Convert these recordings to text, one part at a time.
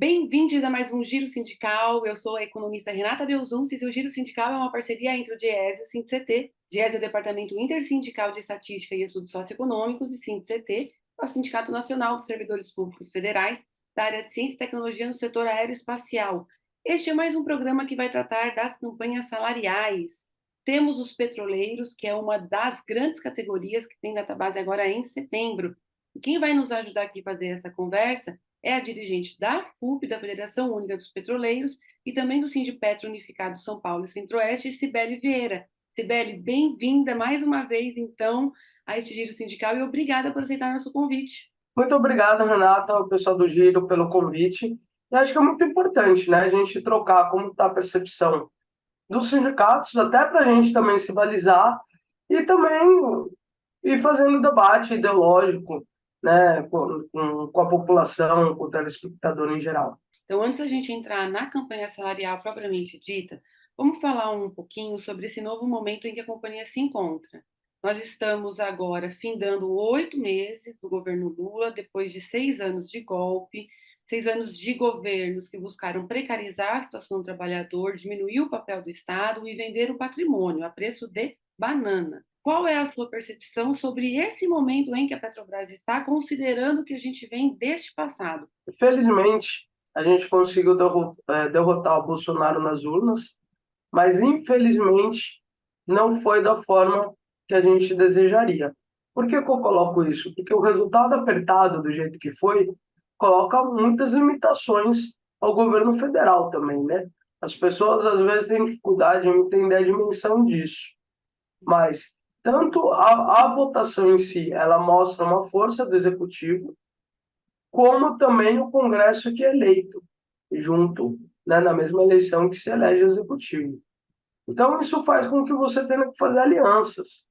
Bem-vindos a mais um Giro Sindical. Eu sou a economista Renata Belzunces e o Giro Sindical é uma parceria entre o DIEESE e o SINDIC-CT. DIEESE é o Departamento Intersindical de Estatística e Estudos Socioeconômicos e SINDIC-CT é o Sindicato Nacional dos Servidores Públicos Federais da área de Ciência e Tecnologia no setor aeroespacial. Este é mais um programa que vai tratar das campanhas salariais. Temos os petroleiros, que é uma das grandes categorias que tem database agora em setembro. E quem vai nos ajudar aqui a fazer essa conversa é a dirigente da FUP, da Federação Única dos Petroleiros, e também do Sindipetro Unificado São Paulo e Centro-Oeste, Cibele Vieira. Cibele, bem-vinda mais uma vez, então, a este Giro Sindical e obrigada por aceitar nosso convite. Muito obrigado, Renata, ao pessoal do Giro, pelo convite. E acho que é muito importante, né, a gente trocar como está a percepção dos sindicatos, até para a gente também se balizar e também ir fazendo debate ideológico, né, com a população, com o telespectador em geral. Então, antes da gente entrar na campanha salarial propriamente dita, vamos falar um pouquinho sobre esse novo momento em que a companhia se encontra. Nós estamos agora findando 8 meses do governo Lula, depois de 6 anos de golpe, 6 anos de governos que buscaram precarizar a situação do trabalhador, diminuir o papel do Estado e vender o patrimônio a preço de banana. Qual é a sua percepção sobre esse momento em que a Petrobras está, considerando o que a gente vem deste passado? Felizmente, a gente conseguiu derrotar o Bolsonaro nas urnas, mas infelizmente não foi da forma que a gente desejaria. Por que eu coloco isso? Porque o resultado apertado do jeito que foi coloca muitas limitações ao governo federal também, né? As pessoas às vezes têm dificuldade em entender a dimensão disso, mas tanto a votação em si, ela mostra uma força do executivo, como também o Congresso que é eleito junto, né, na mesma eleição que se elege o executivo. Então, isso faz com que você tenha que fazer alianças.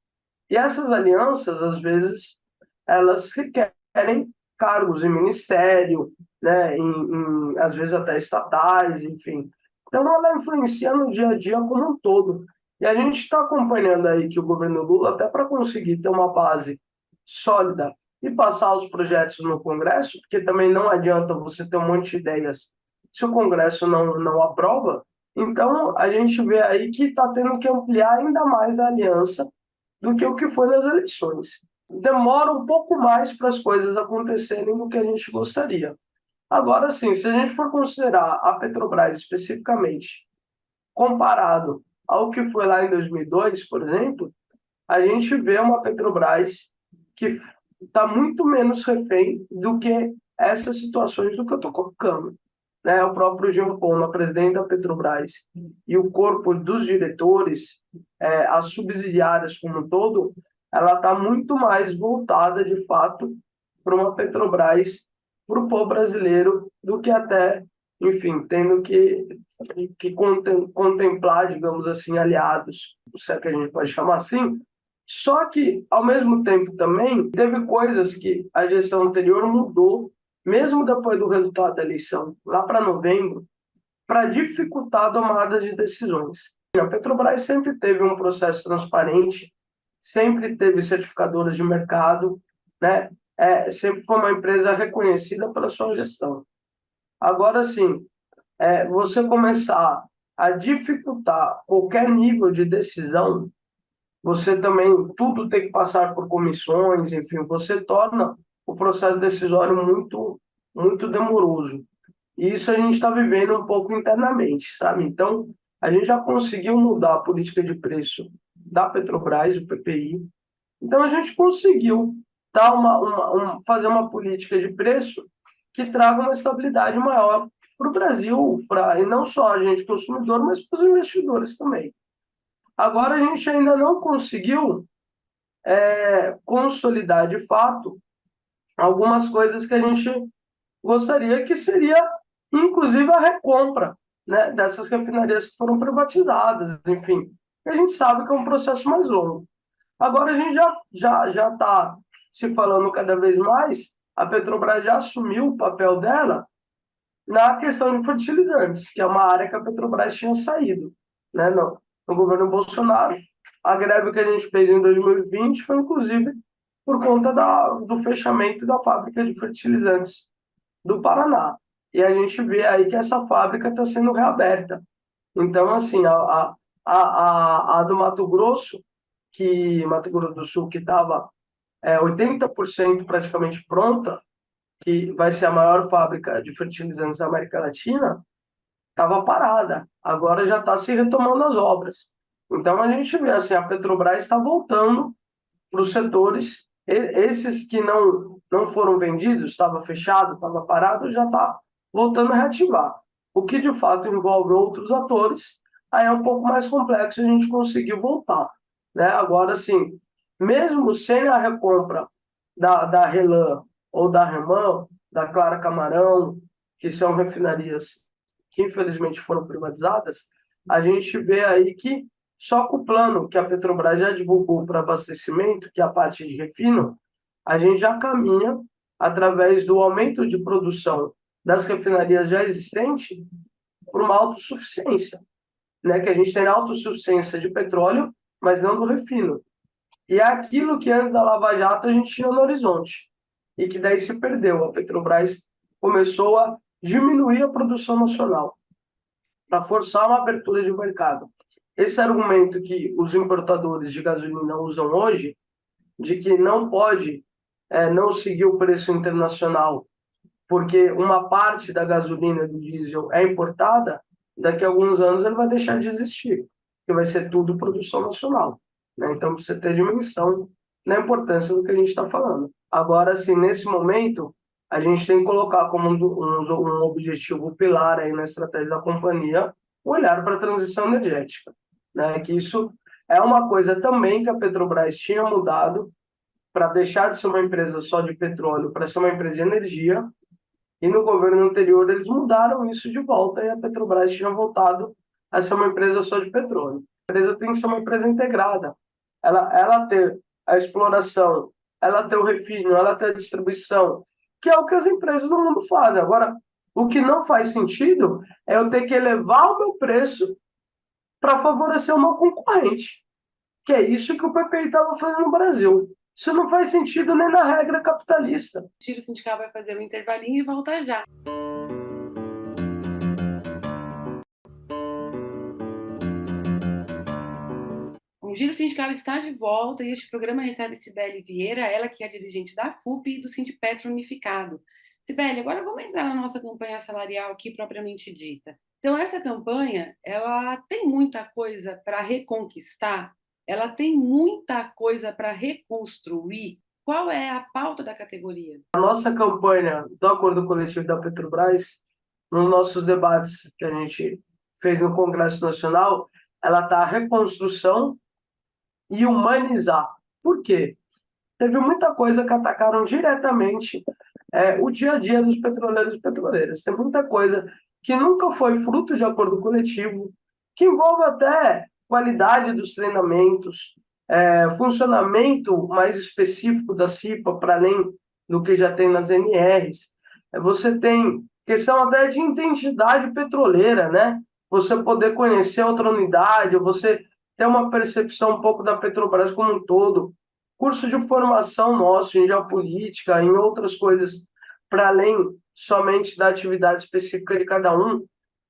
E essas alianças, às vezes, elas requerem cargos em ministério, né, às vezes até estatais, enfim. Então, ela influencia no dia a dia como um todo. E a gente está acompanhando aí que o governo Lula, até para conseguir ter uma base sólida e passar os projetos no Congresso, porque também não adianta você ter um monte de ideias se o Congresso não aprova. Então, a gente vê aí que está tendo que ampliar ainda mais a aliança do que o que foi nas eleições. Demora um pouco mais para as coisas acontecerem do que a gente gostaria. Agora, sim, se a gente for considerar a Petrobras especificamente, comparado ao que foi lá em 2002, por exemplo, a gente vê uma Petrobras que está muito menos refém do que essas situações do que eu estou colocando, né? O próprio Jean Paul, a presidente da Petrobras, e o corpo dos diretores, as subsidiárias como um todo, ela está muito mais voltada, de fato, para uma Petrobras, para o povo brasileiro, do que até, enfim, tendo que contemplar, digamos assim, aliados, se é que a gente pode chamar assim. Só que, ao mesmo tempo, também teve coisas que a gestão anterior mudou, mesmo depois do resultado da eleição, lá para novembro, para dificultar a tomada de decisões. A Petrobras sempre teve um processo transparente, sempre teve certificadoras de mercado, né? Sempre foi uma empresa reconhecida pela sua gestão. Agora, sim, você começar a dificultar qualquer nível de decisão, você também, tudo tem que passar por comissões, enfim, você torna o processo decisório muito demoroso. E isso a gente está vivendo um pouco internamente, sabe? Então, a gente já conseguiu mudar a política de preço da Petrobras, o PPI. Então, a gente conseguiu dar fazer uma política de preço que traga uma estabilidade maior para o Brasil, e não só a gente consumidor, mas para os investidores também. Agora, a gente ainda não conseguiu consolidar de fato algumas coisas que a gente gostaria, que seria, inclusive, a recompra, né, dessas refinarias que foram privatizadas, enfim. A gente sabe que é um processo mais longo. Agora a gente já está se falando cada vez mais, a Petrobras já assumiu o papel dela na questão de fertilizantes, que é uma área que a Petrobras tinha saído, né, no governo Bolsonaro. A greve que a gente fez em 2020 foi, inclusive, por conta do fechamento da fábrica de fertilizantes do Paraná. e a gente vê aí que essa fábrica está sendo reaberta. Então, assim, a do Mato Grosso do Sul, que estava 80% praticamente pronta, que vai ser a maior fábrica de fertilizantes da América Latina, estava parada. Agora já está se retomando as obras. Então, a gente vê assim, a Petrobras está voltando para os setores, esses que não foram vendidos, estava fechado, estava parado, já está voltando a reativar. O que de fato envolve outros atores, aí é um pouco mais complexo a gente conseguir voltar. Né? Agora, sim, mesmo sem a recompra da RELAM ou da REMAN, da Clara Camarão, que são refinarias que infelizmente foram privatizadas, a gente vê aí que só com o plano que a Petrobras já divulgou para abastecimento, que é a parte de refino, a gente já caminha através do aumento de produção das refinarias já existentes para uma autossuficiência, né? Que a gente tem autossuficiência de petróleo, mas não do refino. E é aquilo que antes da Lava Jato a gente tinha no horizonte e que daí se perdeu. A Petrobras começou a diminuir a produção nacional para forçar uma abertura de mercado. Esse argumento que os importadores de gasolina usam hoje, de que não pode não seguir o preço internacional, porque uma parte da gasolina e do diesel é importada, daqui a alguns anos ele vai deixar de existir, porque vai ser tudo produção nacional. Né? Então, para você ter dimensão da importância do que a gente está falando. Agora, assim, nesse momento, a gente tem que colocar como um objetivo pilar aí na estratégia da companhia o olhar para a transição energética. Né? Que isso é uma coisa também que a Petrobras tinha mudado para deixar de ser uma empresa só de petróleo para ser uma empresa de energia, e no governo anterior eles mudaram isso de volta e a Petrobras tinha voltado a ser uma empresa só de petróleo. A empresa tem que ser uma empresa integrada. Ela ter a exploração, ela ter o refino, ela ter a distribuição, que é o que as empresas do mundo fazem. Agora, o que não faz sentido é eu ter que elevar o meu preço para favorecer uma concorrente, que é isso que o PPI estava fazendo no Brasil. Isso não faz sentido nem na regra capitalista. O Giro Sindical vai fazer um intervalinho e volta já. O Giro Sindical está de volta e este programa recebe Cibele Vieira, ela que é dirigente da FUP e do Sindipetro Unificado. Cibele, agora vamos entrar na nossa campanha salarial aqui propriamente dita. Então, essa campanha, ela tem muita coisa para reconquistar, ela tem muita coisa para reconstruir. Qual é a pauta da categoria? A nossa campanha do Acordo Coletivo da Petrobras, nos nossos debates que a gente fez no Congresso Nacional, ela está a reconstrução e humanizar. Por quê? Teve muita coisa que atacaram diretamente o dia a dia dos petroleiros e petroleiras. Tem muita coisa que nunca foi fruto de acordo coletivo, que envolve até qualidade dos treinamentos, funcionamento mais específico da CIPA, para além do que já tem nas NRs. Você tem questão até de identidade petroleira, né? Você poder conhecer outra unidade, você ter uma percepção um pouco da Petrobras como um todo, curso de formação nosso em geopolítica, em outras coisas, para além somente da atividade específica de cada um,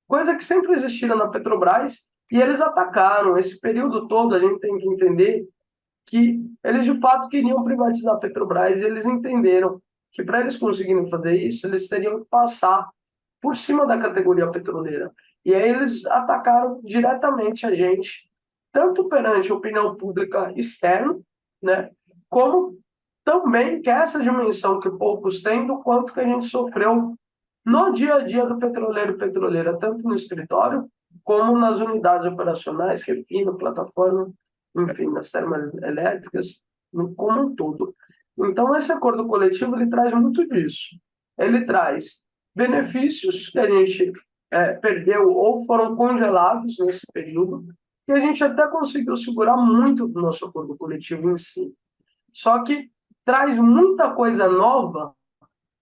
coisa que sempre existiram na Petrobras, e eles atacaram. Esse período todo a gente tem que entender que eles de fato queriam privatizar a Petrobras, e eles entenderam que para eles conseguirem fazer isso, eles teriam que passar por cima da categoria petroleira. E aí eles atacaram diretamente a gente, tanto perante a opinião pública externa, né, como também que essa dimensão que poucos têm do quanto que a gente sofreu no dia a dia do petroleiro e petroleira, tanto no escritório como nas unidades operacionais, refino, plataforma, enfim, nas termoelétricas, como um todo. Então, esse acordo coletivo ele traz muito disso. Ele traz benefícios que a gente perdeu ou foram congelados nesse período, e a gente até conseguiu segurar muito do nosso acordo coletivo em si. Só que traz muita coisa nova,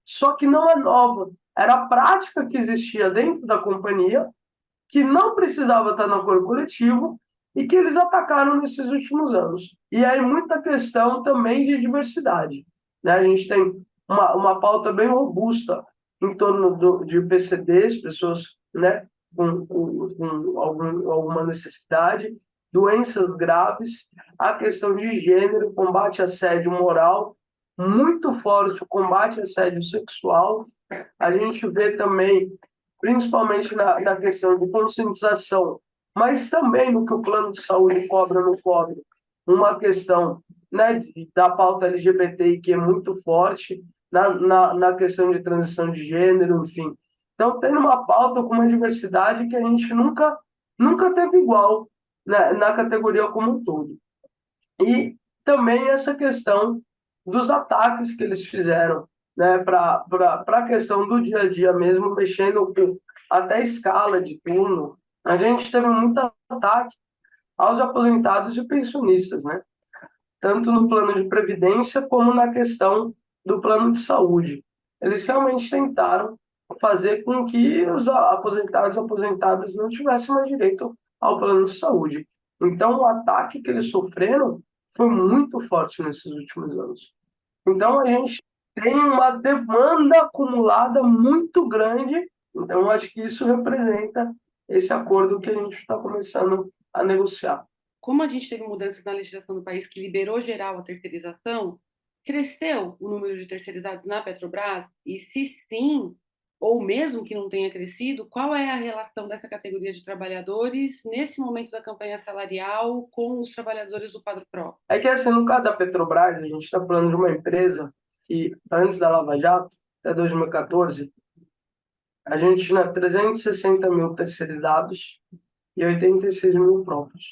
só que não é nova. Era a prática que existia dentro da companhia, que não precisava estar no acordo coletivo e que eles atacaram nesses últimos anos. E aí muita questão também de diversidade. Né? A gente tem uma pauta bem robusta em torno de PCDs, pessoas, né, alguma necessidade, doenças graves, a questão de gênero, combate a assédio moral, muito forte o combate a assédio sexual. A gente vê também, principalmente na questão de conscientização, mas também no que o plano de saúde cobra ou não cobra, uma questão, né, da pauta LGBTI que é muito forte, na questão de transição de gênero, enfim. Então, tem uma pauta com uma diversidade que a gente nunca teve igual, né, na categoria como um todo. E também essa questão dos ataques que eles fizeram, né, para a questão do dia a dia mesmo, mexendo com até a escala de turno. A gente teve muito ataque aos aposentados e pensionistas, né? Tanto no plano de previdência como na questão do plano de saúde. Eles realmente tentaram fazer com que os aposentados e aposentadas não tivessem mais direito ao plano de saúde. Então, o ataque que eles sofreram foi muito forte nesses últimos anos. Então, a gente tem uma demanda acumulada muito grande. Então, eu acho que isso representa esse acordo que a gente está começando a negociar. Como a gente teve mudanças na legislação do país que liberou geral a terceirização, cresceu o número de terceirizados na Petrobras? E se sim, ou mesmo que não tenha crescido, qual é a relação dessa categoria de trabalhadores nesse momento da campanha salarial com os trabalhadores do quadro próprio? É que, assim, no caso da Petrobras, a gente está falando de uma empresa que, antes da Lava Jato, até 2014, a gente tinha 360 mil terceirizados e 86 mil próprios.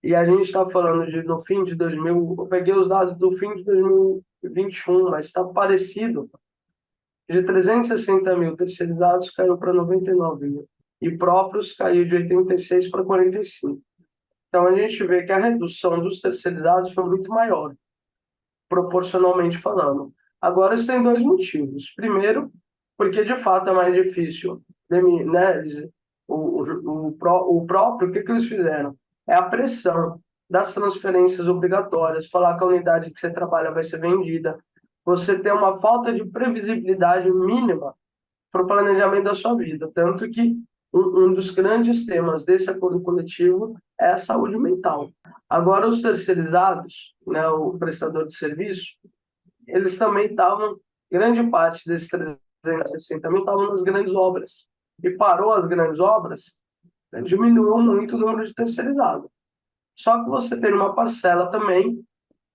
E a gente está falando de, no fim de 2000, eu peguei os dados do fim de 2021, mas está parecido, de 360 mil terceirizados caiu para 99 mil. E próprios caiu de 86 para 45. Então, a gente vê que a redução dos terceirizados foi muito maior, proporcionalmente falando. Agora, isso tem dois motivos. Primeiro, porque de fato é mais difícil, né? O próprio, o que eles fizeram? É a pressão das transferências obrigatórias, falar que a unidade que você trabalha vai ser vendida. Você tem uma falta de previsibilidade mínima para o planejamento da sua vida. Tanto que um dos grandes temas desse acordo coletivo é a saúde mental. Agora, os terceirizados, né, o prestador de serviço, eles também estavam, grande parte desses 360 também estavam nas grandes obras. E parou as grandes obras, né, diminuiu muito o número de terceirizados. Só que você tem uma parcela também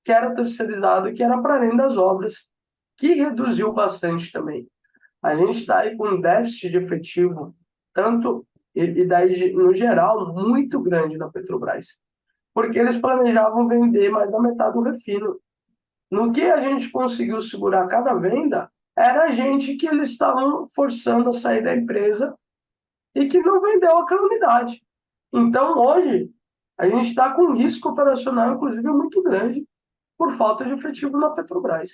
que era terceirizada e que era para além das obras, que reduziu bastante também. A gente está aí com um déficit de efetivo, tanto e daí, no geral, muito grande na Petrobras, porque eles planejavam vender mais da metade do refino. No que a gente conseguiu segurar cada venda, era gente que eles estavam forçando a sair da empresa e que não vendeu aquela unidade. Então, hoje, a gente está com um risco operacional, inclusive, muito grande por falta de efetivo na Petrobras.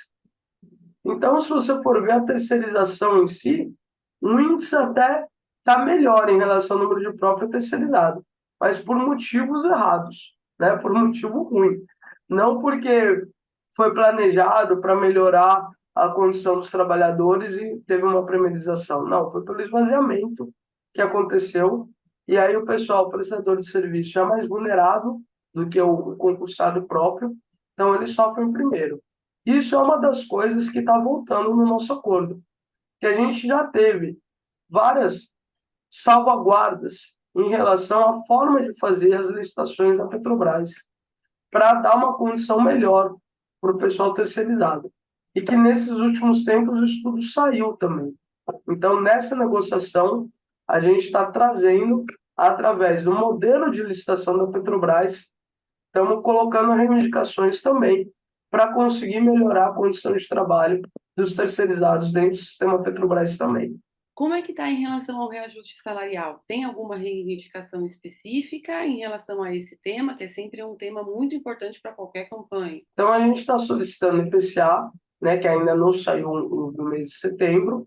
Então, se você for ver a terceirização em si, o índice até está melhor em relação ao número de próprio terceirizado, mas por motivos errados, né? Por motivo ruim. Não porque foi planejado para melhorar a condição dos trabalhadores e teve uma premialização. Não, foi pelo esvaziamento que aconteceu. E aí o pessoal, o prestador de serviço, é mais vulnerável do que o concursado próprio, então eles sofrem primeiro. Isso é uma das coisas que está voltando no nosso acordo, que a gente já teve várias salvaguardas em relação à forma de fazer as licitações da Petrobras, para dar uma condição melhor para o pessoal terceirizado. E que nesses últimos tempos isso tudo saiu também. Então, nessa negociação, a gente está trazendo, através do modelo de licitação da Petrobras, estamos colocando reivindicações também para conseguir melhorar a condição de trabalho dos terceirizados dentro do sistema Petrobras também. Como é que está em relação ao reajuste salarial? Tem alguma reivindicação específica em relação a esse tema, que é sempre um tema muito importante para qualquer campanha? Então, a gente está solicitando IPCA, né, que ainda não saiu no mês de setembro,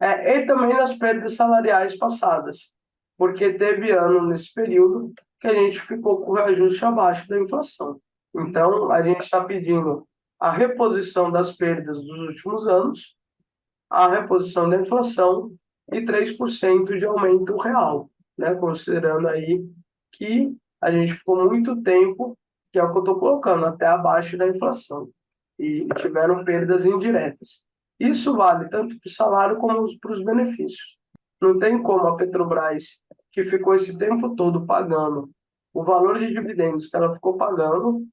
e também nas perdas salariais passadas, porque teve ano nesse período que a gente ficou com o reajuste abaixo da inflação. Então, a gente está pedindo a reposição das perdas dos últimos anos, a reposição da inflação e 3% de aumento real, né? Considerando aí que a gente ficou muito tempo, que é o que eu estou colocando, até abaixo da inflação, e tiveram perdas indiretas. Isso vale tanto para o salário como para os benefícios. Não tem como a Petrobras, que ficou esse tempo todo pagando o valor de dividendos que ela ficou pagando,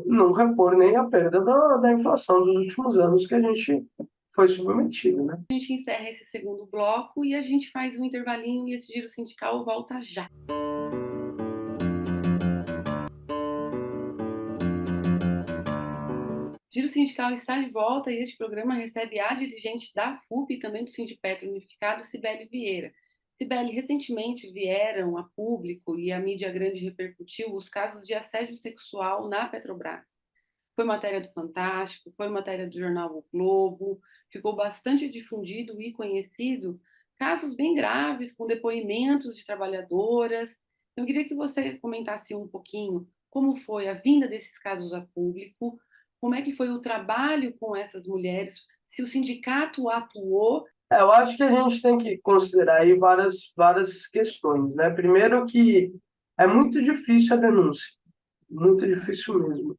não repor nem a perda da inflação dos últimos anos que a gente foi submetido, né? A gente encerra esse segundo bloco e a gente faz um intervalinho e esse giro sindical volta já. Giro Sindical está de volta e este programa recebe a dirigente da FUP e também do Sindipetro Unificado, Cibele Vieira. Cibele, recentemente vieram a público e a mídia grande repercutiu os casos de assédio sexual na Petrobras. Foi matéria do Fantástico, foi matéria do jornal O Globo, ficou bastante difundido e conhecido casos bem graves, com depoimentos de trabalhadoras. Eu queria que você comentasse um pouquinho como foi a vinda desses casos a público, como é que foi o trabalho com essas mulheres, se o sindicato atuou. Eu acho que a gente tem que considerar aí várias questões, né? Primeiro que é muito difícil a denúncia, muito difícil mesmo.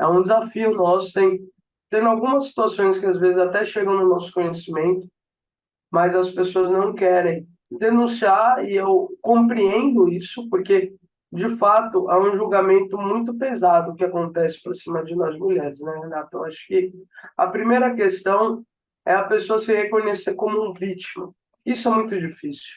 É um desafio nosso, tem algumas situações que às vezes até chegam no nosso conhecimento, mas as pessoas não querem denunciar e eu compreendo isso, porque de fato é um julgamento muito pesado que acontece por cima de nós mulheres, né, Renato? Eu acho que a primeira questão é a pessoa se reconhecer como um vítima. Isso é muito difícil.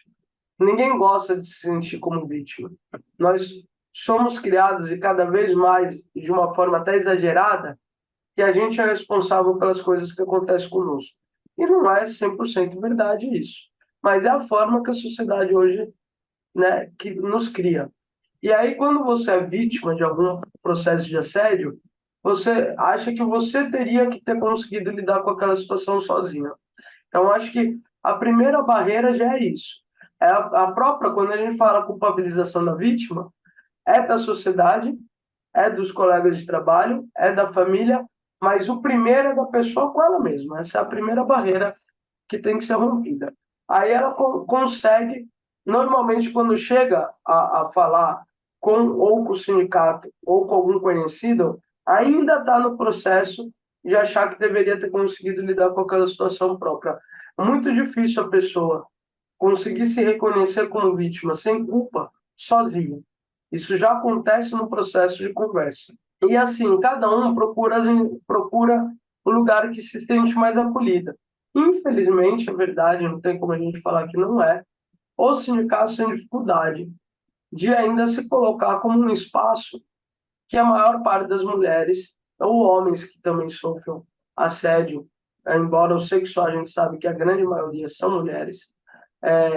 Ninguém gosta de se sentir como vítima. Nós somos criados e cada vez mais, de uma forma até exagerada, que a gente é responsável pelas coisas que acontecem conosco. E não é 100% verdade isso. Mas é a forma que a sociedade hoje, né, que nos cria. E aí, quando você é vítima de algum processo de assédio, você acha que você teria que ter conseguido lidar com aquela situação sozinha. Então, acho que a primeira barreira já é isso. É a própria, quando a gente fala culpabilização da vítima, é da sociedade, é dos colegas de trabalho, é da família, mas o primeiro é da pessoa com ela mesma. Essa é a primeira barreira que tem que ser rompida. Aí ela consegue, normalmente, quando chega a falar ou com o sindicato ou com algum conhecido, ainda está no processo de achar que deveria ter conseguido lidar com aquela situação própria. É muito difícil a pessoa conseguir se reconhecer como vítima sem culpa sozinha. Isso já acontece no processo de conversa. E assim, cada um procura o lugar que se sente mais acolhida. Infelizmente, é verdade, não tem como a gente falar que não é, os sindicatos têm dificuldade de ainda se colocar como um espaço que a maior parte das mulheres, ou homens que também sofrem assédio, embora o sexual a gente sabe que a grande maioria são mulheres,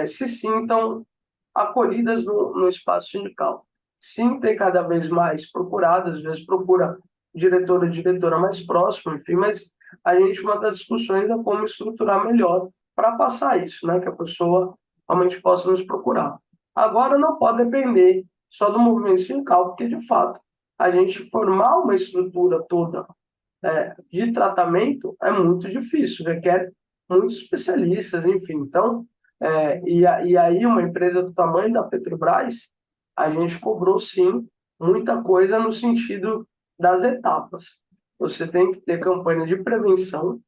se sintam acolhidas no espaço sindical. Sim, tem cada vez mais procurado, às vezes procura diretora mais próxima, enfim, mas a gente, uma das discussões é como estruturar melhor para passar isso, né, que a pessoa realmente possa nos procurar. Agora, não pode depender só do movimento sindical, porque, de fato, a gente formar uma estrutura toda de tratamento é muito difícil, requer muitos especialistas, enfim. Então, e aí uma empresa do tamanho da Petrobras, a gente cobrou, sim, muita coisa no sentido das etapas. Você tem que ter campanha de prevenção,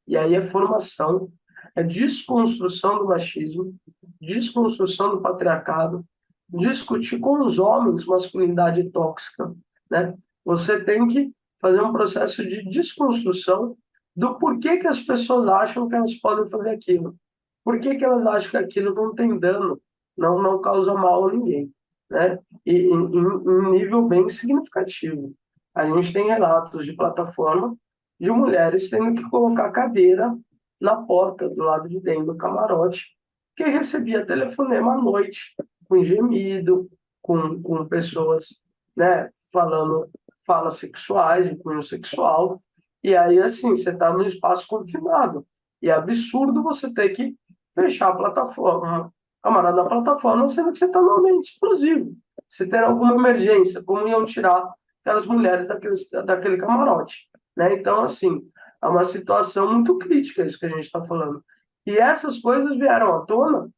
e aí é formação, é desconstrução do machismo, desconstrução do patriarcado, discutir com os homens masculinidade tóxica, né? Você tem que fazer um processo de desconstrução do porquê que as pessoas acham que elas podem fazer aquilo. Por que elas acham que aquilo não tem dano, não causa mal a ninguém, né? E em nível bem significativo. A gente tem relatos de plataforma de mulheres tendo que colocar cadeira na porta do lado de dentro do camarote, que recebia telefonema à noite, com gemido, com pessoas, né, falando falas sexuais, de cunho sexual, e aí, assim, você está num espaço confinado, e é absurdo você ter que fechar a plataforma, camarada da plataforma, sendo que você está num ambiente explosivo. Se ter alguma emergência, como iam tirar aquelas mulheres daquele camarote, né? Então, assim, É uma situação muito crítica isso que a gente está falando. E essas coisas vieram à tona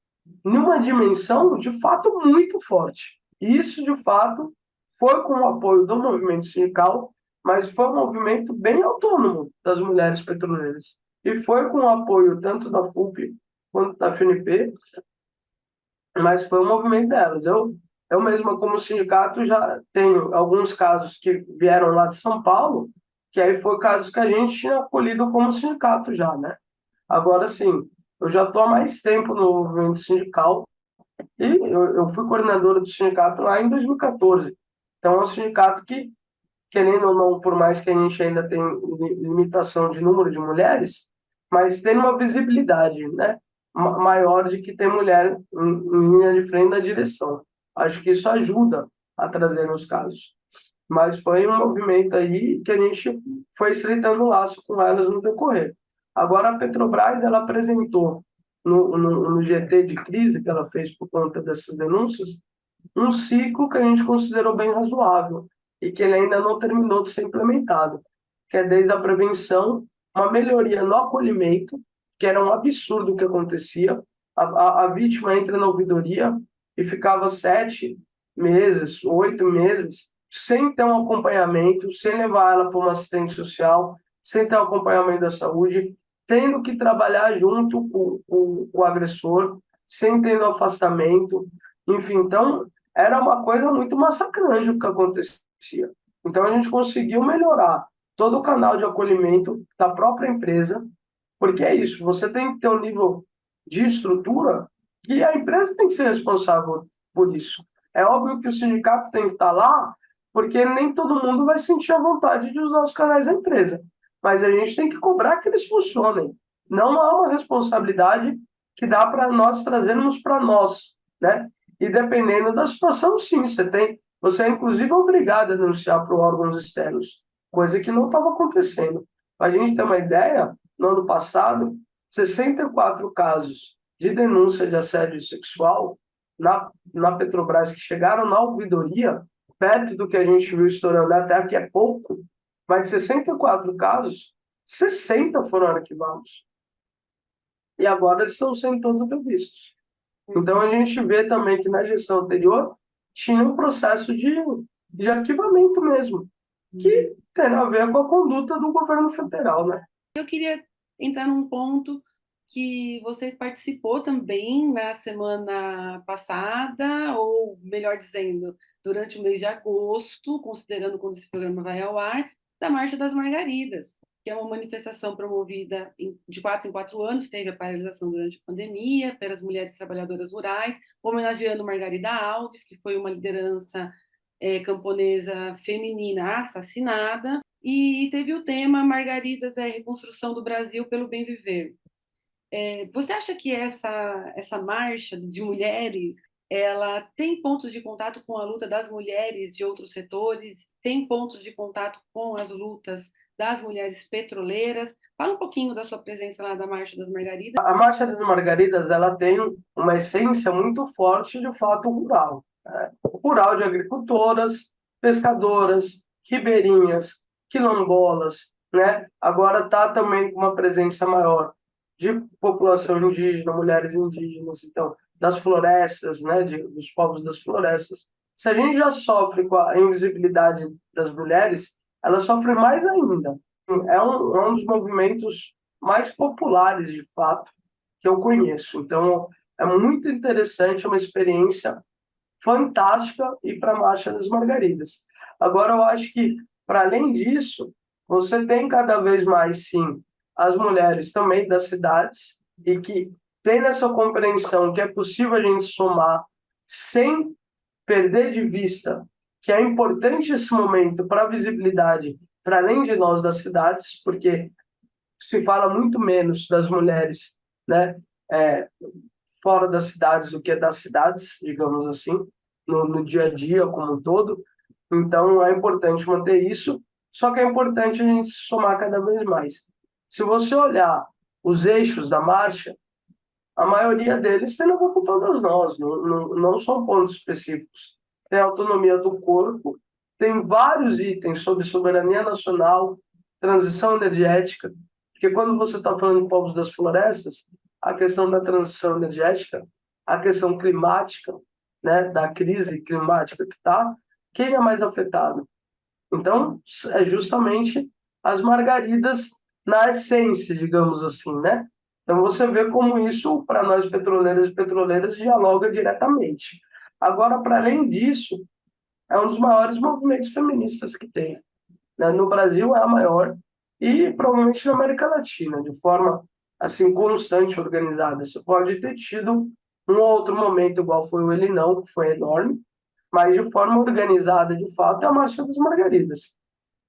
numa dimensão, de fato, muito forte. E isso, de fato, foi com o apoio do movimento sindical, mas foi um movimento bem autônomo das mulheres petroleiras. E foi com o apoio tanto da FUP quanto da FNP, mas foi um movimento delas. Eu mesma, como sindicato, já tenho alguns casos que vieram lá de São Paulo, que aí foi casos que a gente tinha acolhido como sindicato já, né? Agora, sim, eu já estou há mais tempo no movimento sindical e eu fui coordenadora do sindicato lá em 2014. Então, é um sindicato que, querendo ou não, por mais que a gente ainda tenha limitação de número de mulheres, mas tem uma visibilidade, né, maior de que tem mulher em linha de frente da direção. Acho que isso ajuda a trazer os casos. Mas foi um movimento aí que a gente foi estreitando laço com elas no decorrer. Agora, a Petrobras, ela apresentou no GT de crise que ela fez por conta dessas denúncias, um ciclo que a gente considerou bem razoável e que ele ainda não terminou de ser implementado, que é desde a prevenção, uma melhoria no acolhimento, que era um absurdo o que acontecia. A vítima entra na ouvidoria e ficava 7 meses, 8 meses, sem ter um acompanhamento, sem levar ela para uma assistente social, sem ter um acompanhamento da saúde, tendo que trabalhar junto com o agressor, sem ter afastamento, enfim, então era uma coisa muito massacrante o que acontecia. Então a gente conseguiu melhorar todo o canal de acolhimento da própria empresa, porque é isso, você tem que ter um nível de estrutura que a empresa tem que ser responsável por isso. É óbvio que o sindicato tem que estar lá, porque nem todo mundo vai sentir a vontade de usar os canais da empresa. Mas a gente tem que cobrar que eles funcionem. Não há uma responsabilidade que dá para nós trazermos para nós, né? E dependendo da situação, sim, você é inclusive obrigado a denunciar para órgãos externos, coisa que não estava acontecendo. Para a gente ter uma ideia, no ano passado, 64 casos de denúncia de assédio sexual na Petrobras que chegaram na ouvidoria, perto do que a gente viu estourando até aqui é pouco, mas de 64 casos, 60 foram arquivados. E agora eles estão sendo todos revistos. Então a gente vê também que na gestão anterior tinha um processo de arquivamento mesmo, que tem a ver com a conduta do governo federal, né? Eu queria entrar num ponto que você participou também na semana passada, ou melhor dizendo, durante o mês de agosto, considerando quando esse programa vai ao ar, da Marcha das Margaridas, que é uma manifestação promovida de 4 em 4 anos, teve a paralisação durante a pandemia, pelas mulheres trabalhadoras rurais, homenageando Margarida Alves, que foi uma liderança camponesa feminina assassinada, e teve o tema Margaridas é Reconstrução do Brasil pelo Bem Viver. Você acha que essa marcha de mulheres, ela tem pontos de contato com a luta das mulheres de outros setores, tem pontos de contato com as lutas das mulheres petroleiras? Fala um pouquinho da sua presença lá da Marcha das Margaridas. A Marcha das Margaridas, ela tem uma essência muito forte de fato rural, né? Rural de agricultoras, pescadoras, ribeirinhas, quilombolas, né? Agora está também com uma presença maior de população indígena, mulheres indígenas, então, das florestas, né? Dos povos das florestas. Se a gente já sofre com a invisibilidade das mulheres, ela sofre mais ainda. É um dos movimentos mais populares, de fato, que eu conheço. Então, é muito interessante, é uma experiência fantástica ir para a Marcha das Margaridas. Agora, eu acho que, para além disso, você tem cada vez mais, sim, as mulheres também das cidades e que têm essa compreensão que é possível a gente somar sem perder de vista que é importante esse momento para a visibilidade, para além de nós das cidades, porque se fala muito menos das mulheres, né, é, fora das cidades do que das cidades, digamos assim, no dia a dia como um todo. Então é importante manter isso, só que é importante a gente somar cada vez mais. Se você olhar os eixos da marcha, a maioria deles tem a ver com todas nós, não são pontos específicos. Tem a autonomia do corpo, tem vários itens sobre soberania nacional, transição energética, Porque quando você está falando de povos das florestas, a questão da transição energética, a questão climática, né, da crise climática que está, quem é mais afetado? Então, é justamente as margaridas na essência, digamos assim, né? Então, você vê como isso, para nós petroleiros e petroleiras, dialoga diretamente. Agora, para além disso, é um dos maiores movimentos feministas que tem, né? No Brasil é a maior e provavelmente na América Latina, de forma assim constante, organizada. Você pode ter tido um outro momento igual foi o Ele Não, que foi enorme, mas de forma organizada, de fato, é a Marcha das Margaridas.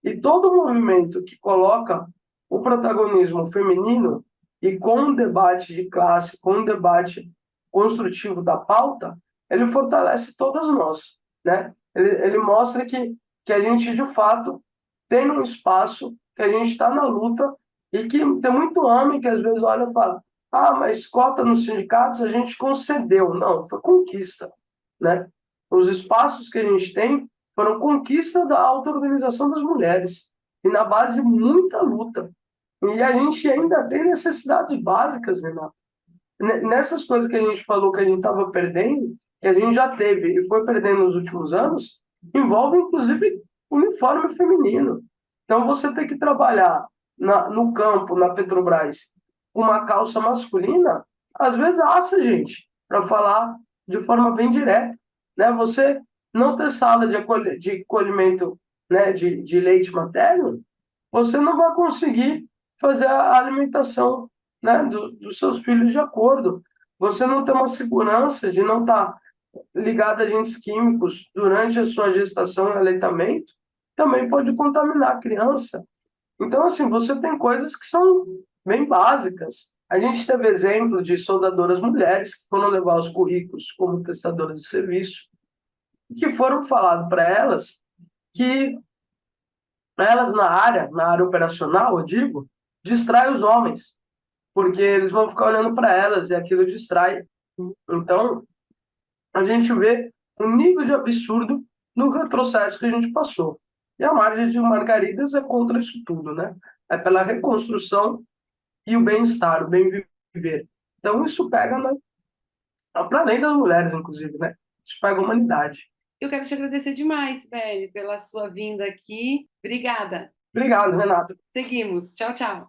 E todo movimento que coloca o protagonismo feminino e com um debate de classe, com um debate construtivo da pauta, ele fortalece todas nós, né? Ele mostra que a gente, de fato, tem um espaço, que a gente está na luta e que tem muito homem que às vezes olha e fala: ah, mas cota nos sindicatos a gente concedeu. Não, foi conquista, né? Os espaços que a gente tem foram conquista da auto-organização das mulheres e na base de muita luta. E a gente ainda tem necessidades básicas, Renato. Nessas coisas que a gente falou que a gente estava perdendo, que a gente já teve e foi perdendo nos últimos anos, envolve inclusive uniforme feminino. Então você tem que trabalhar no campo, na Petrobras, com uma calça masculina, às vezes assa, gente, para falar de forma bem direta, né? Você não ter sala de colhimento, né, de leite materno, você não vai conseguir fazer a alimentação, né, dos seus filhos de acordo. Você não tem uma segurança de não estar ligado a agentes químicos durante a sua gestação e aleitamento, também pode contaminar a criança. Então, assim, você tem coisas que são bem básicas. A gente teve exemplo de soldadoras mulheres que foram levar os currículos como prestadoras de serviço, que foram falado para elas que elas na área operacional, eu digo, distrai os homens, porque eles vão ficar olhando para elas e aquilo distrai. Então, a gente vê um nível de absurdo no retrocesso que a gente passou. E a margem de Margaridas é contra isso tudo, né? É pela reconstrução e o bem-estar, o bem viver. Então, isso pega para além das mulheres, inclusive, né? Isso pega a humanidade. Eu quero te agradecer demais, Belle, pela sua vinda aqui. Obrigada. Obrigado, Renato. Seguimos. Tchau, tchau.